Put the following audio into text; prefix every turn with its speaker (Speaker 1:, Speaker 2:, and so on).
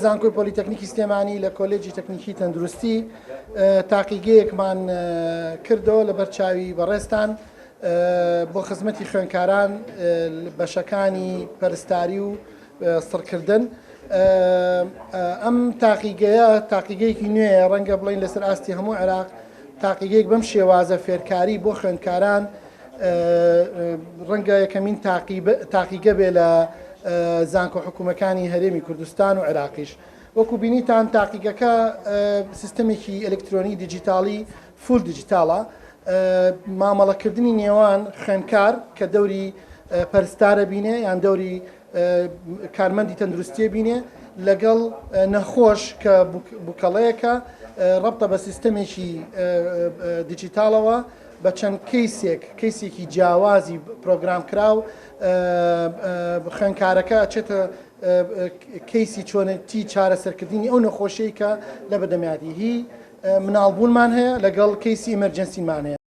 Speaker 1: زانکۆی پۆلیتەکنیکی سلێمانی لە کۆلێجی تەکنیکی تەندروستی تاقیگەیەکمان کردەوە لە بەرچاوی بەڕێستان بۆ خزمەتی خوێندکاران بەشەکانی پەرستاری و سڕکردن. ئەم تاقیگەیەکی نوێیە، ڕەنگە بڵین لەسەر ئاستی هەموو عێراق تاقیگەیەک بەم شێوازە فێرکاری بۆ خوێندکاران ڕەنگە یەکەمین تاقیگە بێ لە زانکۆ حکوومەکانی هەرێمی کوردستان و عێراقیش. وەکو بینیتان تاقیگەکە سیستەمێکی ئەلکترۆنی دیجیتاڵی فول دیجیتاڵە، مامەڵەکردنی نێوان خوێندکار کە دەوری پەرستارە بینێ یان دەوری کارمەندی تەندروستیە بینێ لەگەڵ نەخۆش کە بووکەڵەیەکە ڕەبتە بە سیستەمێکی دیجیتاڵەوە بە چەند کەیسێکی جیاوازی پرۆگرام کراو خوێندکارەکە ئەچێتە کەیسی چۆنەتی چارەسەرکردنی ئەو نەخۆشەی کە لە بەدەمیادی هی مناڵبوونمان هەیە لەگەڵ کەیسی ئەمەرجەنسیمان هەیە.